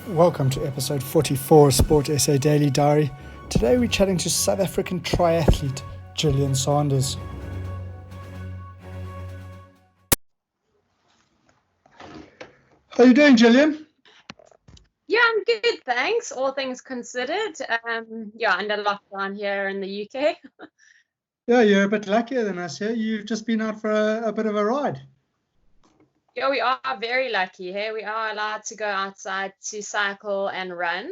Welcome to episode 44 of Sport SA Daily Diary. Today we're chatting to South African triathlete Gillian Sanders. How are you doing, Gillian? Yeah, I'm good, thanks. All things considered. Under lockdown here in the UK. Yeah, you're a bit luckier than us here. You've just been out for a bit of a ride. Yeah, we are very lucky here. We are allowed to go outside to cycle and run.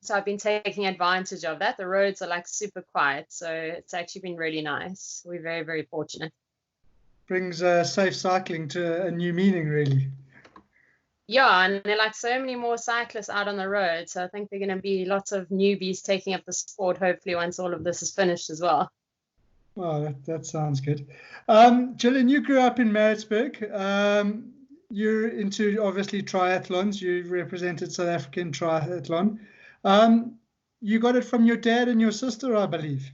So I've been taking advantage of that. The roads are like super quiet, so it's actually been really nice. We're very, very fortunate. Brings safe cycling to a new meaning, really. Yeah, and there are like so many more cyclists out on the road. So I think there are going to be lots of newbies taking up the sport, hopefully, once all of this is finished as well. Well, that sounds good. Gillian, you grew up in Maritzburg. You're into, obviously, triathlons. You represented South African triathlon. You got it from your dad and your sister, I believe.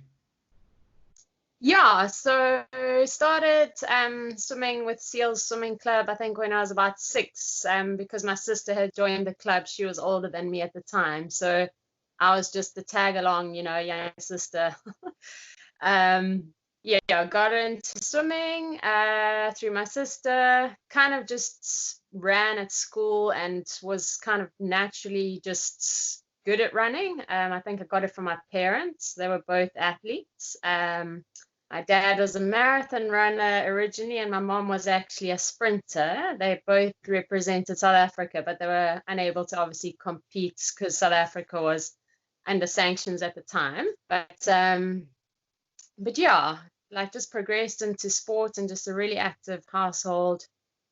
Yeah, so started swimming with Seals Swimming Club, I think when I was about 6, because my sister had joined the club. She was older than me at the time. So I was just the tag along, young sister. Got into swimming through my sister, kind of just ran at school and was kind of naturally just good at running. I think I got it from my parents. They were both athletes. My dad was a marathon runner originally, and my mom was actually a sprinter. They both represented South Africa, but they were unable to obviously compete because South Africa was under sanctions at the time. But yeah, like just progressed into sport and just a really active household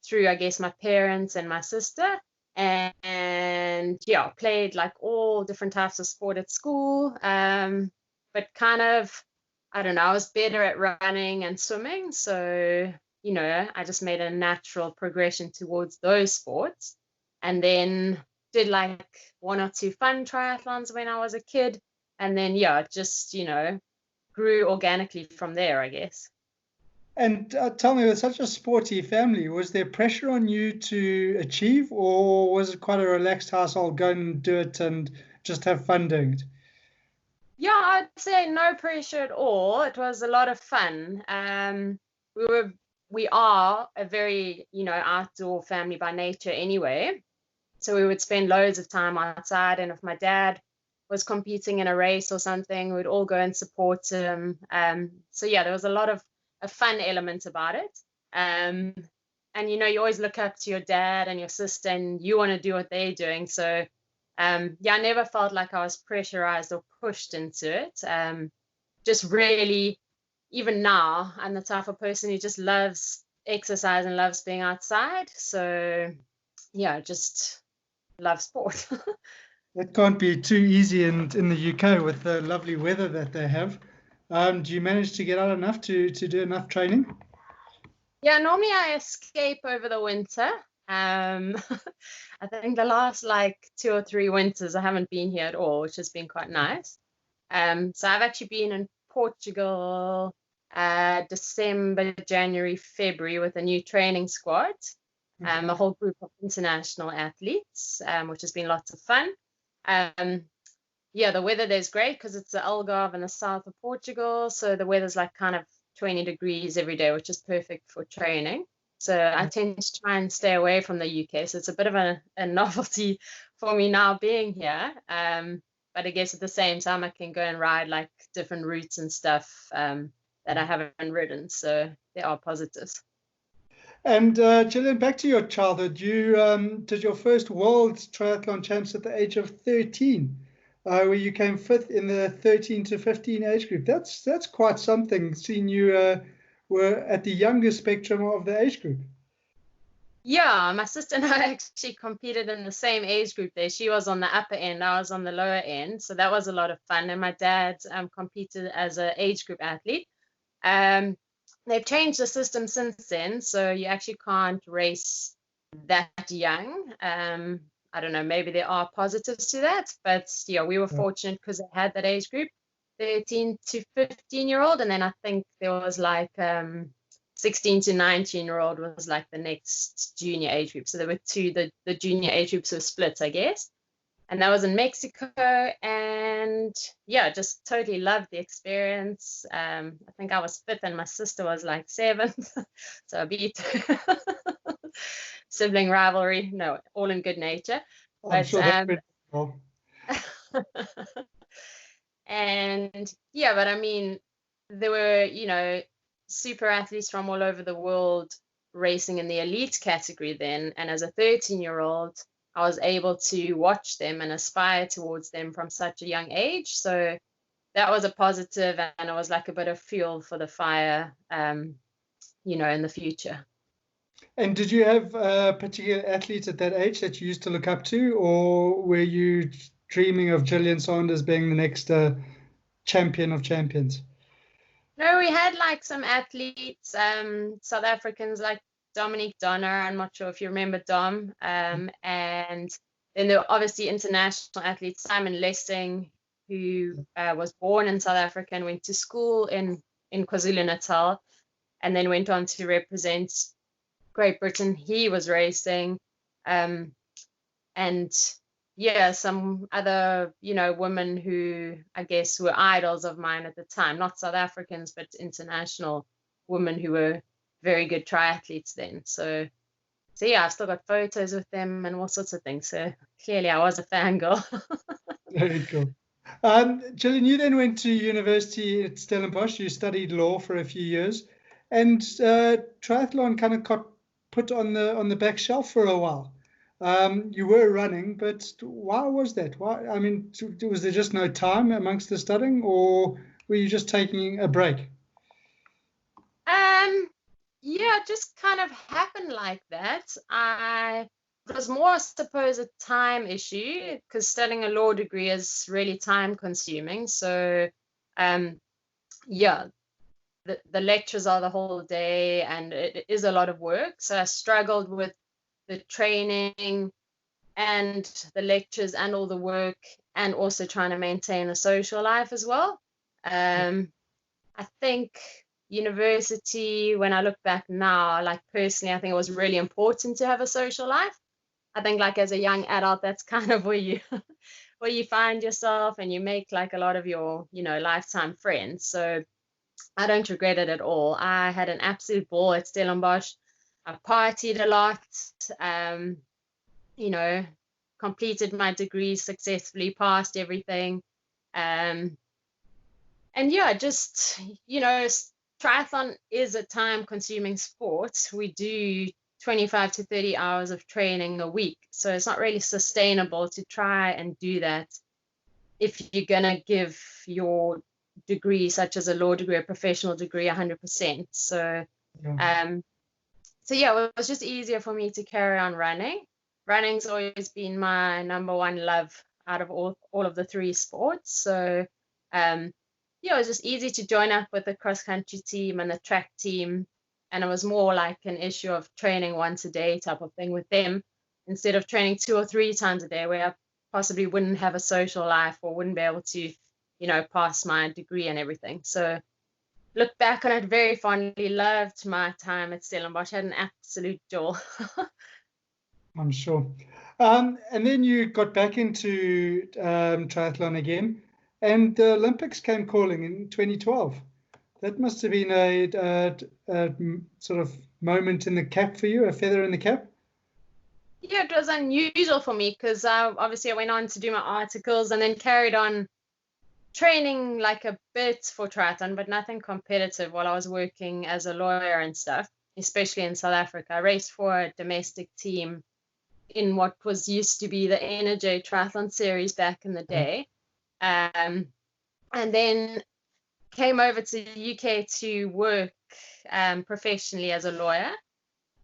through, I guess, my parents and my sister. And yeah, played like all different types of sport at school. But kind of, I don't know, I was better at running and swimming. So, I just made a natural progression towards those sports. And then did like 1 or 2 fun triathlons when I was a kid. And then, just, grew organically from there, I guess. And tell me, with such a sporty family, was there pressure on you to achieve, or was it quite a relaxed household, go and do it and just have fun doing it? Yeah, I'd say no pressure at all. It was a lot of fun. We are a very, outdoor family by nature anyway. So we would spend loads of time outside, and if my dad was competing in a race or something, we'd all go and support him. So yeah, there was a lot of a fun element about it. And you always look up to your dad and your sister, and you want to do what they're doing. So I never felt like I was pressurized or pushed into it. Just really, even now, I'm the type of person who just loves exercise and loves being outside. So yeah, just love sport. That can't be too easy in the UK with the lovely weather that they have. Do you manage to get out enough to do enough training? Yeah, normally I escape over the winter. I think the last like 2 or 3 winters I haven't been here at all, which has been quite nice. So I've actually been in Portugal December, January, February with a new training squad, a whole group of international athletes, which has been lots of fun. The weather there's great because it's the Algarve in the south of Portugal, so the weather's like kind of 20 degrees every day, which is perfect for training. So I tend to try and stay away from the UK. So it's a bit of a novelty for me now being here. But I guess at the same time, I can go and ride like different routes and stuff that I haven't ridden. So there are positives. And Gillian, back to your childhood, you did your first World Triathlon Champs at the age of 13, where you came 5th in the 13 to 15 age group. That's quite something, seeing you were at the younger spectrum of the age group. Yeah, my sister and I actually competed in the same age group there. She was on the upper end, I was on the lower end. So that was a lot of fun. And my dad competed as an age group athlete. They've changed the system since then, so you actually can't race that young. I don't know, maybe there are positives to that, but yeah, we were fortunate because they had that age group, 13 to 15-year-old, and then I think there was like 16 to 19-year-old was like the next junior age group. So there were two, the junior age groups were split, I guess. And that was in Mexico. And yeah, just totally loved the experience. I think I was 5th and my sister was like 7th. So I beat sibling rivalry. No, all in good nature. I'm sure that went well. And yeah, but I mean, there were, you know, super athletes from all over the world racing in the elite category then. And as a 13-year-old, I was able to watch them and aspire towards them from such a young age. So that was a positive, and it was like a bit of fuel for the fire, you know, in the future. And did you have particular athletes at that age that you used to look up to, or were you dreaming of Gillian Saunders being the next champion of champions? No, we had like some athletes, South Africans like Dominique Donner. I'm not sure if you remember Dom. And then there were obviously international athletes, Simon Lessing, who was born in South Africa and went to school in KwaZulu-Natal, and then went on to represent Great Britain. He was racing. And yeah, some other, you know, women who I guess were idols of mine at the time, not South Africans, but international women who were very good triathletes then. So yeah, I've still got photos with them and all sorts of things. So clearly I was a fangirl. Very cool. Gillian, you then went to university at Stellenbosch. You studied law for a few years, and triathlon kind of got put on the back shelf for a while. You were running, but why was that? Why? I mean, was there just no time amongst the studying, or were you just taking a break? Yeah, it just kind of happened like that. It was more, I suppose, a time issue, because studying a law degree is really time consuming. So yeah, the lectures are the whole day, and it is a lot of work. So I struggled with the training and the lectures and all the work, and also trying to maintain a social life as well. I think university, when I look back now, like personally, I think it was really important to have a social life. I think like as a young adult, that's kind of where you where you find yourself, and you make like a lot of your, you know, lifetime friends. So I don't regret it at all. I had an absolute ball at Stellenbosch. I partied a lot, you know, completed my degree successfully, passed everything. And yeah, just, you know, triathlon is a time consuming sport. We do 25 to 30 hours of training a week. So it's not really sustainable to try and do that if you're going to give your degree, such as a law degree, a professional degree, 100%. So, yeah, it was just easier for me to carry on running. Running's always been my number one love out of all of the 3 sports. So, yeah, it was just easy to join up with the cross-country team and the track team. And it was more like an issue of training once a day type of thing with them, instead of training 2 or 3 times a day, where I possibly wouldn't have a social life or wouldn't be able to, you know, pass my degree and everything. So look back on it very fondly, loved my time at Stellenbosch, had an absolute joy. I'm sure. And then you got back into triathlon again, and the Olympics came calling in 2012. That must have been a sort of moment in the cap for you, a feather in the cap. Yeah, it was unusual for me, because obviously I went on to do my articles and then carried on training like a bit for triathlon, but nothing competitive, while I was working as a lawyer and stuff, especially in South Africa. I raced for a domestic team in what was used to be the NJ Triathlon Series back in the day. And then came over to the UK to work professionally as a lawyer.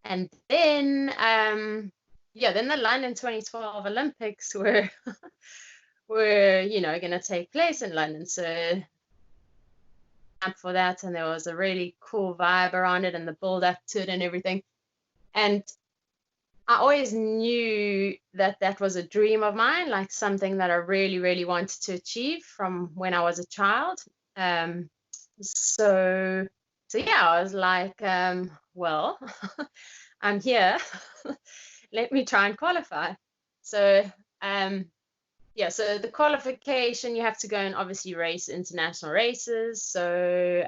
And then, yeah, then the London 2012 Olympics were, you know, going to take place in London. So for that, and there was a really cool vibe around it, and the build up to it and everything. And I always knew that that was a dream of mine, like something that I really, really wanted to achieve from when I was a child. So So yeah, I was like, well, I'm here. Let me try and qualify. So yeah, so the qualification, you have to go and obviously race international races. So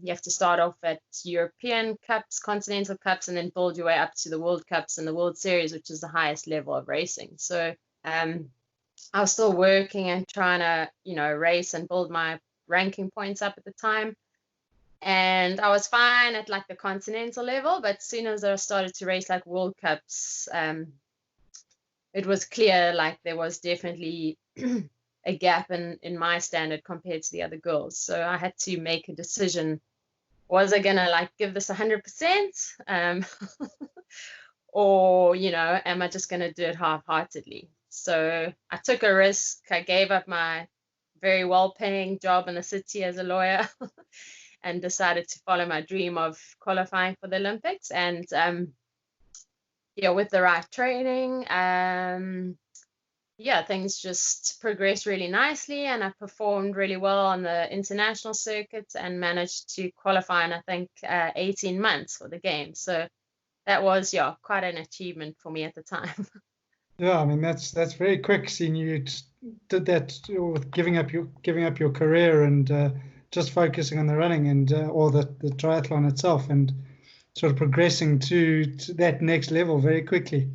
you have to start off at European Cups, Continental Cups, and then build your way up to the World Cups and the World Series, which is the highest level of racing. So I was still working and trying to, race and build my ranking points up at the time. And I was fine at like the continental level, but as soon as I started to race like World Cups, it was clear like there was definitely a gap in my standard compared to the other girls. So I had to make a decision. Was I gonna like give this 100%? Or, am I just gonna do it half-heartedly? So I took a risk. I gave up my very well-paying job in the city as a lawyer and decided to follow my dream of qualifying for the Olympics. And with the right training, things just progressed really nicely, and I performed really well on the international circuit and managed to qualify in, I think, 18 months for the games. So that was, quite an achievement for me at the time. Yeah, I mean that's very quick. Seeing you did that with giving up your career and just focusing on the running and or the triathlon itself, and sort of progressing to that next level very quickly.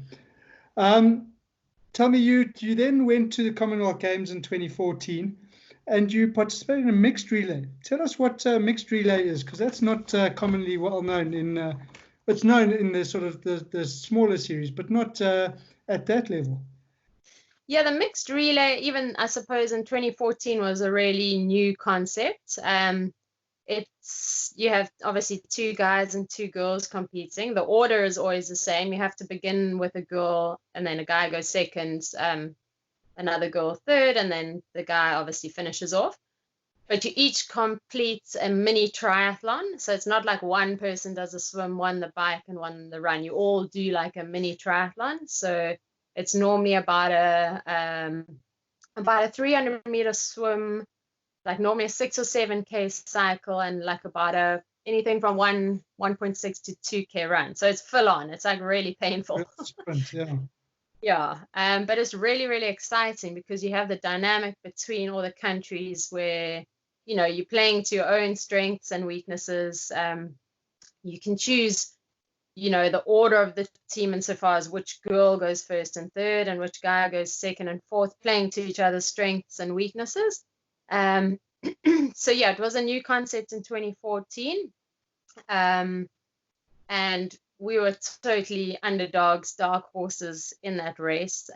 Tell me, you then went to the Commonwealth Games in 2014, and you participated in a mixed relay. Tell us what mixed relay is, because that's not commonly well known in. It's known in the sort of the smaller series, but not at that level. Yeah, the mixed relay, even I suppose in 2014, was a really new concept. You have obviously 2 guys and 2 girls competing. The order is always the same. You have to begin with a girl, and then a guy goes second, another girl third, and then the guy obviously finishes off. But you each complete a mini triathlon. So it's not like one person does a swim, one the bike, and one the run. You all do like a mini triathlon. So it's normally about a 300-meter swim, like normally a 6 or 7K cycle, and like about anything from 1.6 to 2K run. So it's full on. It's like really painful. Sprint, yeah. Yeah, but it's really, really exciting because you have the dynamic between all the countries where, you're playing to your own strengths and weaknesses. You can choose, the order of the team insofar as which girl goes first and third and which guy goes second and fourth, playing to each other's strengths and weaknesses. So yeah, it was a new concept in 2014. And we were totally underdogs, dark horses in that race.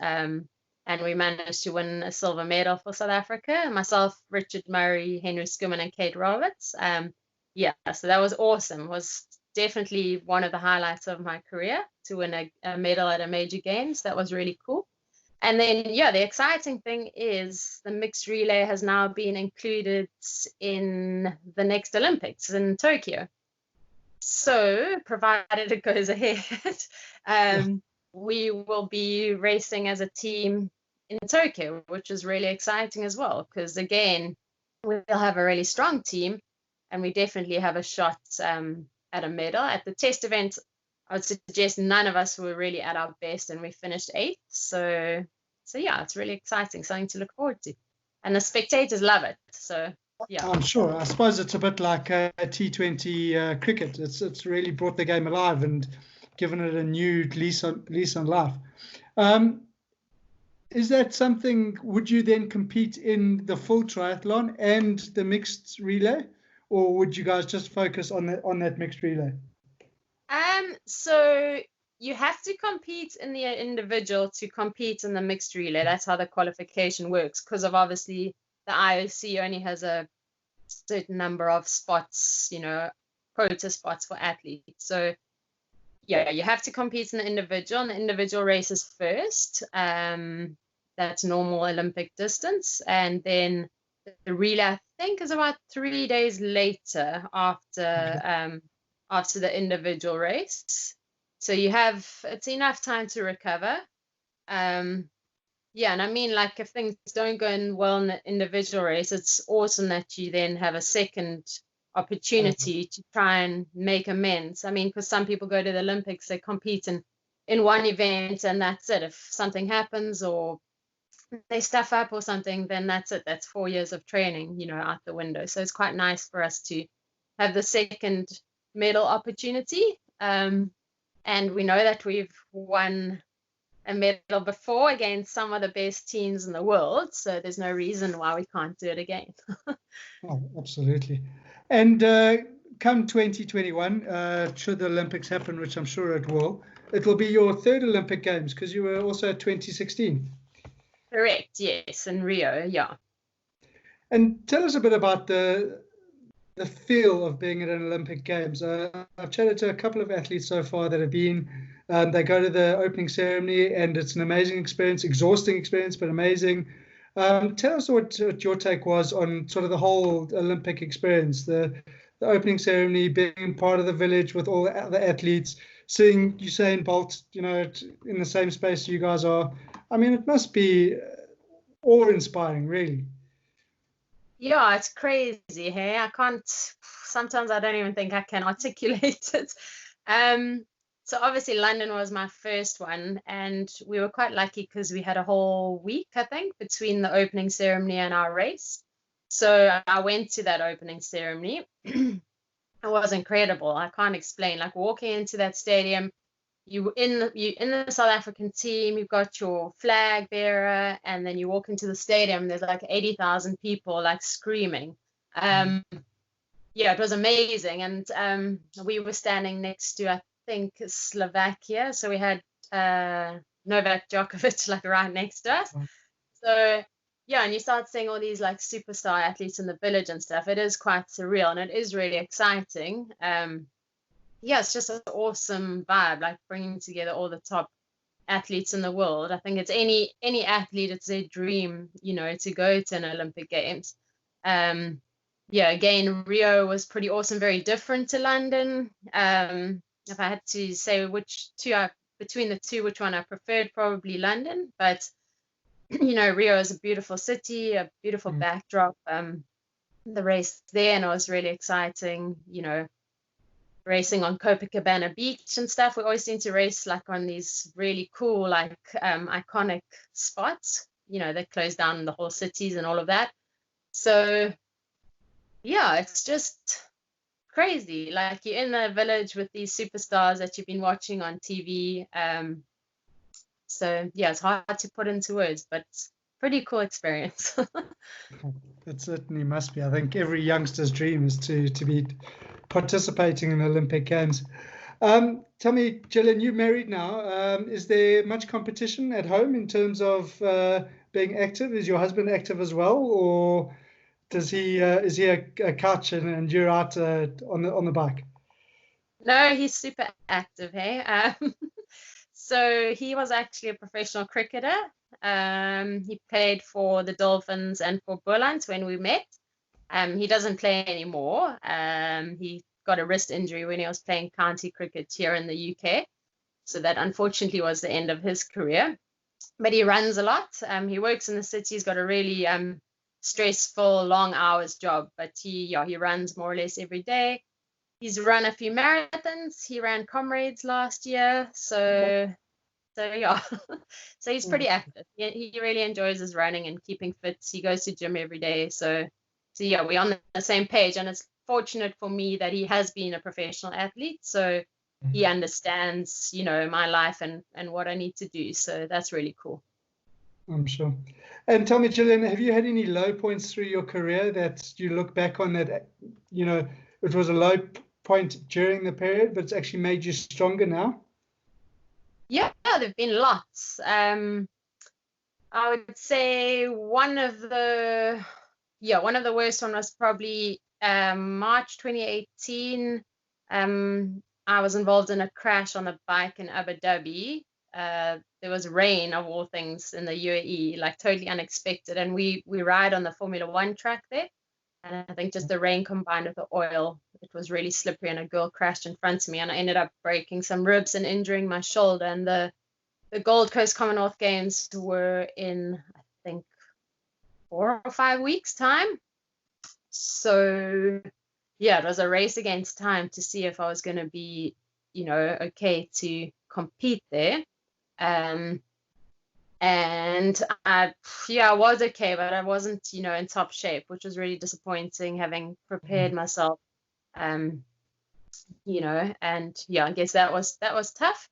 And we managed to win a silver medal for South Africa. Myself, Richard Murray, Henry Schumann, and Kate Roberts. So that was awesome. It was definitely one of the highlights of my career to win a medal at a major games. That was really cool. And then, the exciting thing is the mixed relay has now been included in the next Olympics in Tokyo. So, provided it goes ahead, we will be racing as a team in Tokyo, which is really exciting as well, because again, we'll have a really strong team, and we definitely have a shot at a medal. At the test event, I would suggest none of us were really at our best, and we finished 8th. So yeah, it's really exciting, something to look forward to, and the spectators love it. So yeah, I'm sure. I suppose it's a bit like a T20 cricket. It's really brought the game alive and given it a new lease on life. Is that something? Would you then compete in the full triathlon and the mixed relay, or would you guys just focus on that mixed relay? So you have to compete in the individual to compete in the mixed relay. That's how the qualification works, because of obviously the IOC only has a certain number of spots, quota spots for athletes. So yeah, you have to compete in the individual, and the individual races first. That's normal Olympic distance, and then the relay, I think, is about 3 days later after the individual race. So it's enough time to recover. And I mean, like, if things don't go well in the individual race, it's awesome that you then have a second opportunity to try and make amends. I mean, because some people go to the Olympics, they compete in one event and that's it. If something happens or they stuff up or something, then that's it. That's 4 years of training, out the window. So it's quite nice for us to have the second medal opportunity. And we know that we've won a medal before against some of the best teams in the world. So there's no reason why we can't do it again. Oh, absolutely. And come 2021, should the Olympics happen, which I'm sure it will be your third Olympic Games, because you were also at 2016. Correct, yes, in Rio, yeah. And tell us a bit about the feel of being at an Olympic Games. I've chatted to a couple of athletes so far that have been. They go to the opening ceremony, and it's an amazing experience, exhausting experience, but amazing. Tell us what your take was on sort of the whole Olympic experience, the opening ceremony, being part of the village with all the athletes, seeing Usain Bolt, in the same space you guys are. I mean, it must be awe-inspiring, really. Yeah, it's crazy, hey? Sometimes I don't even think I can articulate it. So obviously London was my first one, and we were quite lucky because we had a whole week, I think, between the opening ceremony and our race. So I went to that opening ceremony. It was incredible. I can't explain. Like walking into that stadium, you're in the South African team, you've got your flag bearer, and then you walk into the stadium, there's like 80,000 people like screaming. Yeah, it was amazing. And we were standing next to, I think, Slovakia. So we had Novak Djokovic like right next to us. So yeah, and you start seeing all these like superstar athletes in the village and stuff. It is quite surreal and it is really exciting. Yeah, it's just an awesome vibe, like bringing together all the top athletes in the world. I think it's any athlete, it's their dream, to go to an Olympic Games. Yeah, again, Rio was pretty awesome, very different to London. If I had to say between the two, which one I preferred, probably London. But Rio is a beautiful city, a beautiful backdrop. The race there, and it was really exciting. Racing on Copacabana Beach and stuff. We always seem to race like on these really cool, like iconic spots, that close down the whole cities and all of that. So yeah, it's just crazy. Like you're in a village with these superstars that you've been watching on TV. So yeah, it's hard to put into words, but it's a pretty cool experience. It certainly must be. I think every youngster's dream is to be participating in the Olympic Games. Tell me, Gillian, you're married now. Is there much competition at home in terms of being active? Is your husband active as well, or is he a couch and you're out on the bike? No, he's super active, hey. So he was actually a professional cricketer. He played for the Dolphins and for Gillan when we met. He doesn't play anymore. He got a wrist injury when he was playing county cricket here in the UK. So that unfortunately was the end of his career. But he runs a lot. He works in the city. He's got a really stressful, long hours job. But he runs more or less every day. He's run a few marathons. He ran Comrades last year. So yeah, so he's pretty active. He really enjoys his running and keeping fit. He goes to gym every day. So yeah, we're on the same page, and it's fortunate for me that he has been a professional athlete. So he understands, my life and what I need to do. So that's really cool. I'm sure. And tell me, Gillian, have you had any low points through your career that you look back on that, it was a low point during the period, but it's actually made you stronger now? Yeah, there've been lots. I would say one of the worst one was probably March 2018. I was involved in a crash on a bike in Abu Dhabi. There was rain of all things in the UAE, like totally unexpected. And we ride on the Formula One track there. And I think just the rain combined with the oil, it was really slippery, and a girl crashed in front of me, and I ended up breaking some ribs and injuring my shoulder. And the Gold Coast Commonwealth Games were in, I think, 4 or 5 weeks' time. So yeah, it was a race against time to see if I was going to be, you know, okay to compete there. And I was okay, but I wasn't, you know, in top shape, which was really disappointing, having prepared myself, you know, and yeah, I guess that was tough.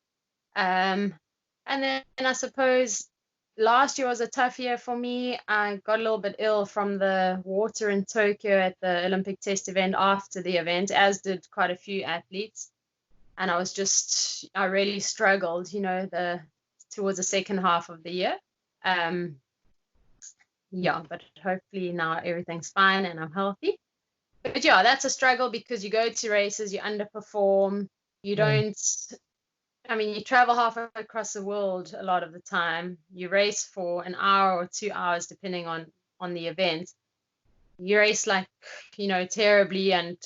And then I suppose last year was a tough year for me. I got a little bit ill from the water in Tokyo at the Olympic test event after the event, as did quite a few athletes. And I really struggled, you know, towards the second half of the year. Yeah, but hopefully now everything's fine and I'm healthy. But yeah, that's a struggle because you go to races, you underperform, you don't, I mean, you travel halfway across the world a lot of the time. You race for an hour or 2 hours, depending on the event. You race like, you know, terribly, and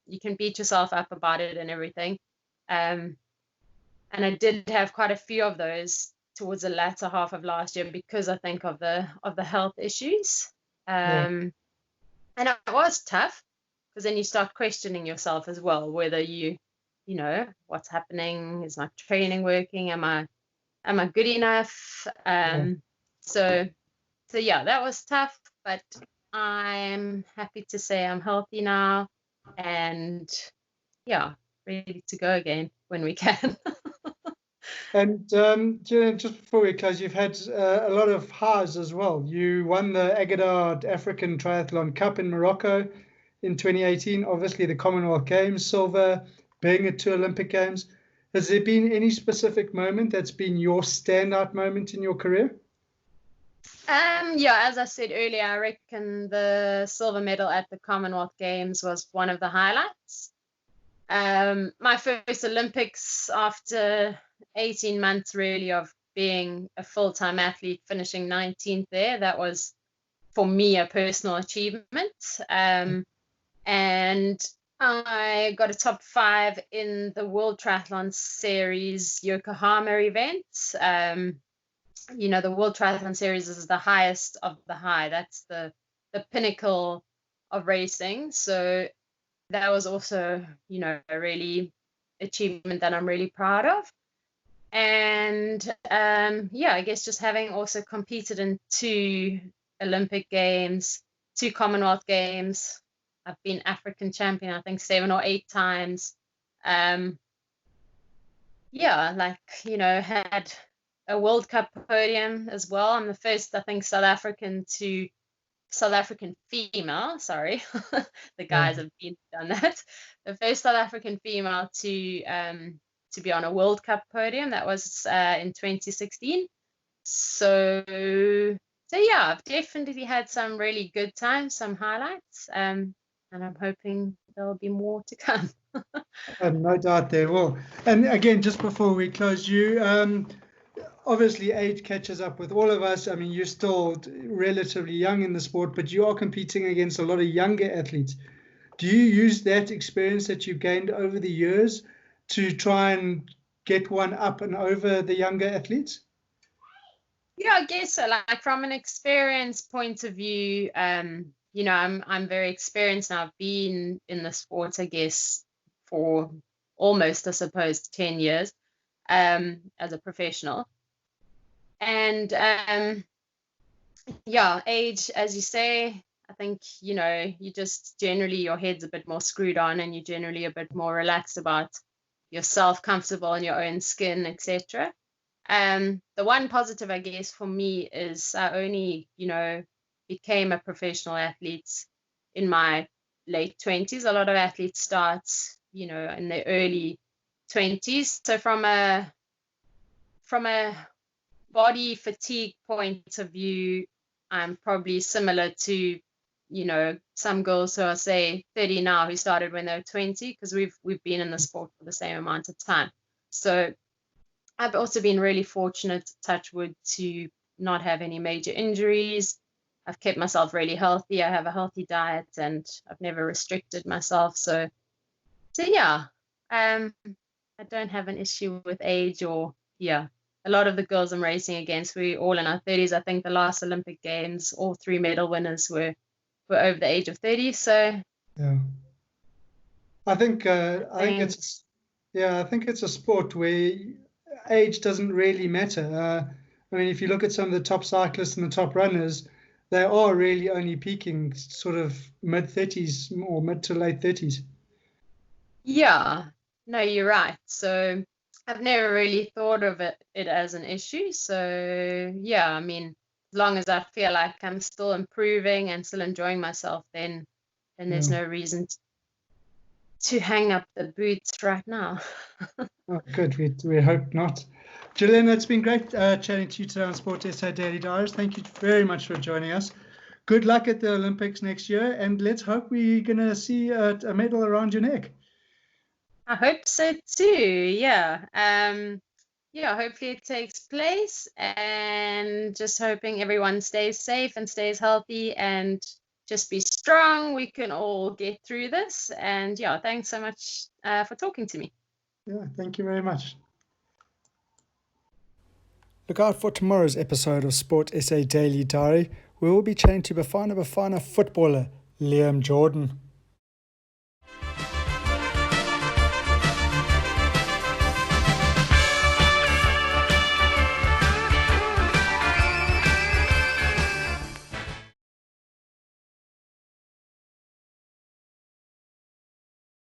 you can beat yourself up about it and everything. And I did have quite a few of those towards the latter half of last year because I think of the health issues. And it was tough because then you start questioning yourself as well, whether you know, what's happening, is my training working, am I good enough? So yeah, that was tough, but I'm happy to say I'm healthy now, and yeah, ready to go again when we can. And Gillian, just before we close, you've had a lot of highs as well. You won the Agadir African Triathlon Cup in Morocco in 2018, obviously the Commonwealth Games, silver, being at 2 Olympic Games. Has there been any specific moment that's been your standout moment in your career? Yeah, as I said earlier, I reckon the silver medal at the Commonwealth Games was one of the highlights. My first Olympics after 18 months really of being a full-time athlete, finishing 19th there, that was for me a personal achievement. And I got a top 5 in the World Triathlon Series Yokohama event. You know, the World Triathlon Series is the highest of the high. That's the pinnacle of racing. So that was also, you know, a really achievement that I'm really proud of. And yeah, I guess just having also competed in 2 Olympic Games, 2 Commonwealth Games. I've been African champion, I think 7 or 8 times. Yeah, like, you know, had a World Cup podium as well. I'm the first, I think, South African female, sorry, the guys have done that. The first South African female to be on a World Cup podium. That was in 2016. So yeah, I've definitely had some really good times, some highlights, and I'm hoping there'll be more to come. No doubt there will. And again, just before we close, you obviously age catches up with all of us. I mean, you're still relatively young in the sport, but you are competing against a lot of younger athletes. Do you use that experience that you've gained over the years to try and get one up and over the younger athletes? Yeah, I guess so. Like from an experience point of view, you know, I'm very experienced now. I've been in the sport, I guess, for almost, I suppose, 10 years as a professional. And yeah, age, as you say, I think, you know, you just generally your head's a bit more screwed on and you're generally a bit more relaxed about yourself, comfortable in your own skin, etc. The one positive, I guess, for me is I only, you know, became a professional athlete in my late 20s. A lot of athletes start, you know, in their early 20s. So from a body fatigue point of view, I'm probably similar to, you know, some girls who are, say, 30 now who started when they were 20, because we've been in the sport for the same amount of time. So I've also been really fortunate, touch wood, to not have any major injuries. I've kept myself really healthy. I have a healthy diet and I've never restricted myself. So yeah, I don't have an issue with age or, yeah. A lot of the girls I'm racing against, we're all in our 30s. I think the last Olympic Games, all 3 medal winners were over the age of 30. So yeah. I think Thanks. I think it's a sport where age doesn't really matter. I mean, if you look at some of the top cyclists and the top runners, they are really only peaking sort of mid-30s or mid to late 30s. Yeah, no, you're right. So I've never really thought of it as an issue. So yeah, I mean, as long as I feel like I'm still improving and still enjoying myself, then there's Yeah. no reason to hang up the boots right now. Oh, good. We hope not. Gillian, it's been great chatting to you today on Sport SA Daily Diaries. Thank you very much for joining us. Good luck at the Olympics next year, and let's hope we're going to see a medal around your neck. I hope so too. Yeah. Yeah, hopefully it takes place, and just hoping everyone stays safe and stays healthy and just be strong. We can all get through this. And yeah, thanks so much for talking to me. Yeah, thank you very much. Look out for tomorrow's episode of Sport SA Daily Diary. We will be chatting to Bafana Bafana footballer Liam Jordan.